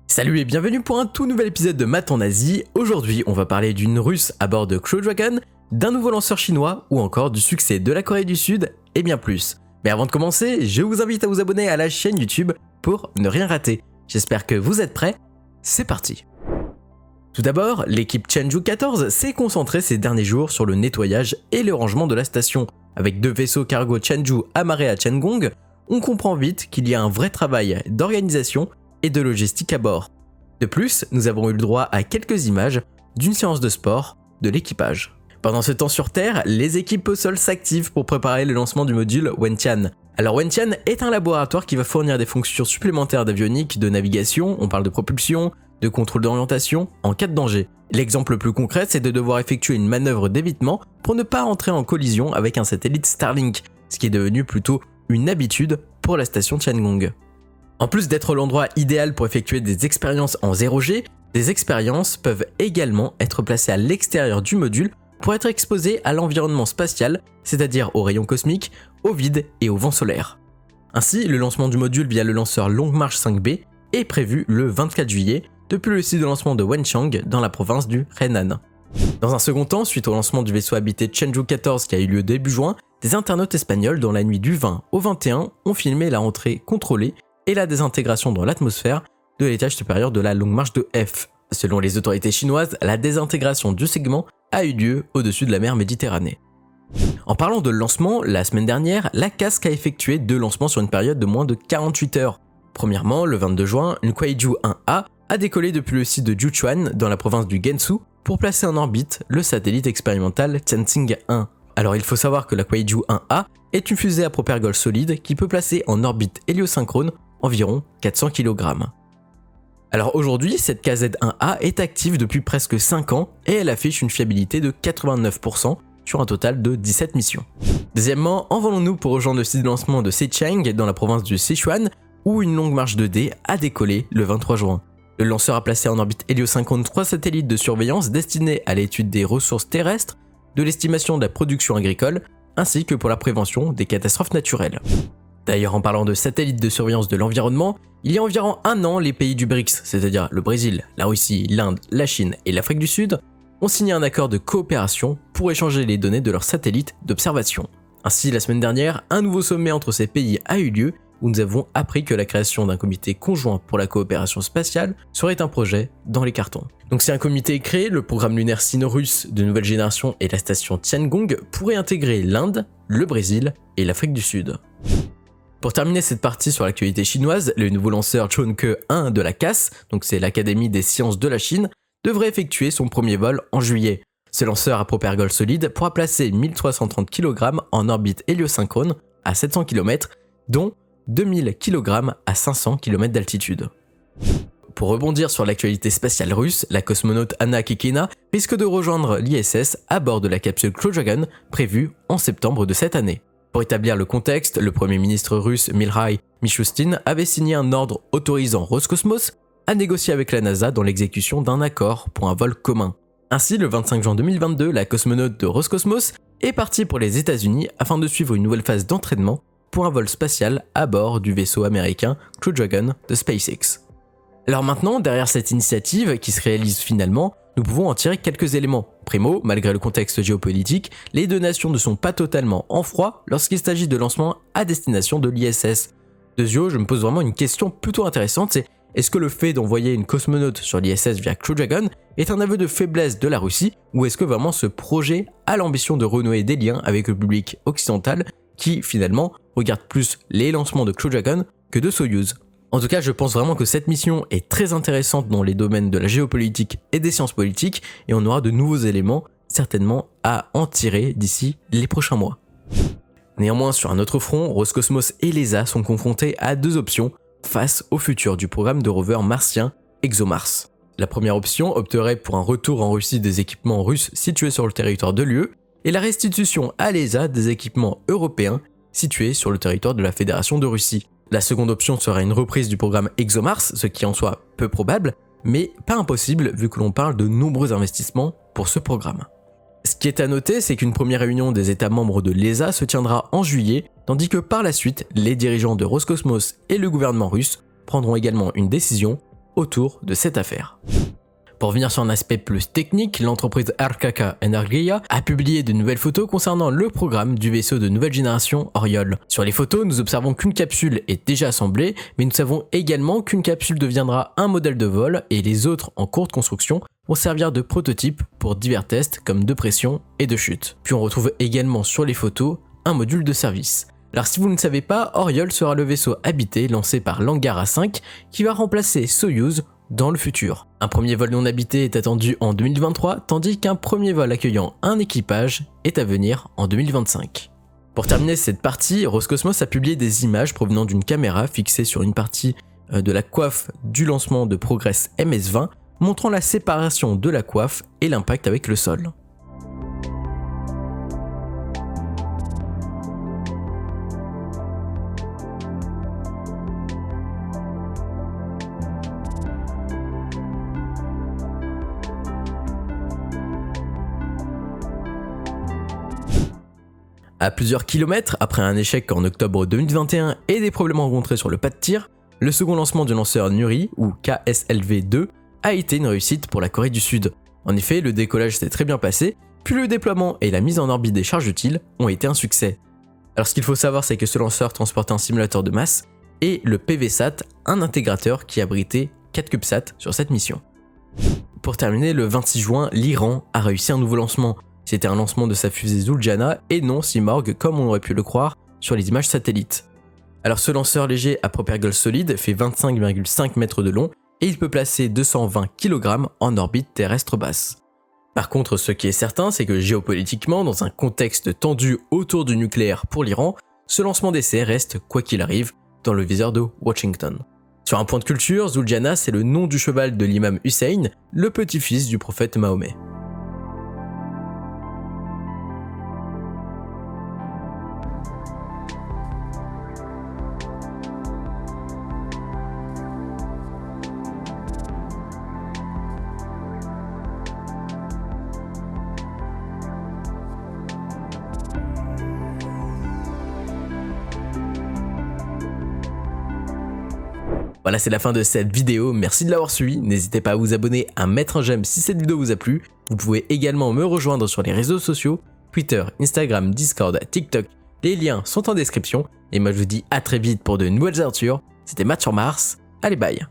Salut et bienvenue pour un tout nouvel épisode de Maths en Asie. Aujourd'hui, on va parler d'une russe à bord de Crew Dragon, d'un nouveau lanceur chinois ou encore du succès de la Corée du Sud et bien plus. Mais avant de commencer, je vous invite à vous abonner à la chaîne YouTube pour ne rien rater. J'espère que vous êtes prêts. C'est parti. Tout d'abord, l'équipe Changju 14 s'est concentrée ces derniers jours sur le nettoyage et le rangement de la station. Avec 2 vaisseaux cargo Changju amarrés à Tiangong, on comprend vite qu'il y a un vrai travail d'organisation et de logistique à bord. De plus, nous avons eu le droit à quelques images d'une séance de sport de l'équipage. Pendant ce temps sur Terre, les équipes au sol s'activent pour préparer le lancement du module Wentian. Alors Wentian est un laboratoire qui va fournir des fonctions supplémentaires d'avionique, de navigation, on parle de propulsion, de contrôle d'orientation en cas de danger. L'exemple le plus concret, c'est de devoir effectuer une manœuvre d'évitement pour ne pas entrer en collision avec un satellite Starlink, ce qui est devenu plutôt une habitude pour la station Tiangong. En plus d'être l'endroit idéal pour effectuer des expériences en 0G, des expériences peuvent également être placées à l'extérieur du module pour être exposées à l'environnement spatial, c'est-à-dire aux rayons cosmiques, au vide et au vent solaire. Ainsi, le lancement du module via le lanceur Long March 5B est prévu le 24 juillet depuis le site de lancement de Wenchang dans la province du Henan. Dans un second temps, suite au lancement du vaisseau habité Changju 14 qui a eu lieu début juin, des internautes espagnols dans la nuit du 20 au 21 ont filmé la rentrée contrôlée et la désintégration dans l'atmosphère de l'étage supérieur de la Longue Marche de F. Selon les autorités chinoises, la désintégration du segment a eu lieu au-dessus de la mer Méditerranée. En parlant de lancement, la semaine dernière, la CASC a effectué 2 lancements sur une période de moins de 48 heures. Premièrement, le 22 juin, une Kuaiju 1A a décollé depuis le site de Jiuquan dans la province du Gansu pour placer en orbite le satellite expérimental Tianxing 1. Alors il faut savoir que la Kuaiju 1A est une fusée à propergol solide qui peut placer en orbite héliosynchrone environ 400 kg. Alors aujourd'hui, cette KZ-1A est active depuis presque 5 ans et elle affiche une fiabilité de 89% sur un total de 17 missions. Deuxièmement, envolons-nous pour rejoindre le site de lancement de Secheng dans la province du Sichuan où une longue marche 2D a décollé le 23 juin. Le lanceur a placé en orbite héliosynchrone 3 satellites de surveillance destinés à l'étude des ressources terrestres, de l'estimation de la production agricole, ainsi que pour la prévention des catastrophes naturelles. D'ailleurs, en parlant de satellites de surveillance de l'environnement, il y a environ un an, les pays du BRICS, c'est-à-dire le Brésil, la Russie, l'Inde, la Chine et l'Afrique du Sud, ont signé un accord de coopération pour échanger les données de leurs satellites d'observation. Ainsi, la semaine dernière, un nouveau sommet entre ces pays a eu lieu où nous avons appris que la création d'un comité conjoint pour la coopération spatiale serait un projet dans les cartons. Donc si un comité est créé, le programme lunaire sino-russe de nouvelle génération et la station Tiangong pourraient intégrer l'Inde, le Brésil et l'Afrique du Sud. Pour terminer cette partie sur l'actualité chinoise, le nouveau lanceur Chonke 1 de la CAS, donc c'est l'Académie des sciences de la Chine, devrait effectuer son premier vol en juillet. Ce lanceur à propergol solide pourra placer 1330 kg en orbite héliosynchrone à 700 km, dont 2000 kg à 500 km d'altitude. Pour rebondir sur l'actualité spatiale russe, la cosmonaute Anna Kikina risque de rejoindre l'ISS à bord de la capsule Crew Dragon prévue en septembre de cette année. Pour établir le contexte, le premier ministre russe Mikhail Mishustin avait signé un ordre autorisant Roscosmos à négocier avec la NASA dans l'exécution d'un accord pour un vol commun. Ainsi, le 25 juin 2022, la cosmonaute de Roscosmos est partie pour les États-Unis afin de suivre une nouvelle phase d'entraînement pour un vol spatial à bord du vaisseau américain Crew Dragon de SpaceX. Alors maintenant, derrière cette initiative qui se réalise finalement, nous pouvons en tirer quelques éléments. Primo, malgré le contexte géopolitique, les deux nations ne sont pas totalement en froid lorsqu'il s'agit de lancement à destination de l'ISS. Deuxièmement, je me pose vraiment une question plutôt intéressante, c'est est-ce que le fait d'envoyer une cosmonaute sur l'ISS via Crew Dragon est un aveu de faiblesse de la Russie, ou est-ce que vraiment ce projet a l'ambition de renouer des liens avec le public occidental qui finalement regarde plus les lancements de Crew Dragon que de Soyuz? En tout cas, je pense vraiment que cette mission est très intéressante dans les domaines de la géopolitique et des sciences politiques et on aura de nouveaux éléments certainement à en tirer d'ici les prochains mois. Néanmoins, sur un autre front, Roscosmos et l'ESA sont confrontés à 2 options face au futur du programme de rover martien ExoMars. La première option opterait pour un retour en Russie des équipements russes situés sur le territoire de l'UE et la restitution à l'ESA des équipements européens situés sur le territoire de la Fédération de Russie. La seconde option serait une reprise du programme ExoMars, ce qui en soit peu probable, mais pas impossible vu que l'on parle de nombreux investissements pour ce programme. Ce qui est à noter, c'est qu'une première réunion des États membres de l'ESA se tiendra en juillet, tandis que par la suite, les dirigeants de Roscosmos et le gouvernement russe prendront également une décision autour de cette affaire. Pour revenir sur un aspect plus technique, l'entreprise RKK Energia a publié de nouvelles photos concernant le programme du vaisseau de nouvelle génération Oriole. Sur les photos, nous observons qu'une capsule est déjà assemblée, mais nous savons également qu'une capsule deviendra un modèle de vol et les autres en cours de construction vont servir de prototype pour divers tests comme de pression et de chute. Puis on retrouve également sur les photos un module de service. Alors si vous ne le savez pas, Oriole sera le vaisseau habité lancé par l'Angara 5 qui va remplacer Soyouz dans le futur. Un premier vol non habité est attendu en 2023, tandis qu'un premier vol accueillant un équipage est à venir en 2025. Pour terminer cette partie, Roscosmos a publié des images provenant d'une caméra fixée sur une partie de la coiffe du lancement de Progress MS-20, montrant la séparation de la coiffe et l'impact avec le sol. À plusieurs kilomètres, après un échec en octobre 2021 et des problèmes rencontrés sur le pas de tir, le second lancement du lanceur Nuri, ou KSLV-2, a été une réussite pour la Corée du Sud. En effet, le décollage s'est très bien passé, puis le déploiement et la mise en orbite des charges utiles ont été un succès. Alors ce qu'il faut savoir, c'est que ce lanceur transportait un simulateur de masse et le PVSAT, un intégrateur qui abritait 4 CubeSats sur cette mission. Pour terminer, le 26 juin, l'Iran a réussi un nouveau lancement. C'était un lancement de sa fusée Zul'Jana et non Simorgh comme on aurait pu le croire sur les images satellites. Alors ce lanceur léger à propergol solide fait 25,5 mètres de long et il peut placer 220 kg en orbite terrestre basse. Par contre, ce qui est certain, c'est que géopolitiquement, dans un contexte tendu autour du nucléaire pour l'Iran, ce lancement d'essai reste, quoi qu'il arrive, dans le viseur de Washington. Sur un point de culture, Zul'Jana c'est le nom du cheval de l'imam Hussein, le petit-fils du prophète Mahomet. Voilà, c'est la fin de cette vidéo, merci de l'avoir suivi, n'hésitez pas à vous abonner, à mettre un j'aime si cette vidéo vous a plu, vous pouvez également me rejoindre sur les réseaux sociaux, Twitter, Instagram, Discord, TikTok, les liens sont en description, et moi je vous dis à très vite pour de nouvelles aventures, c'était Matt sur Mars, allez bye.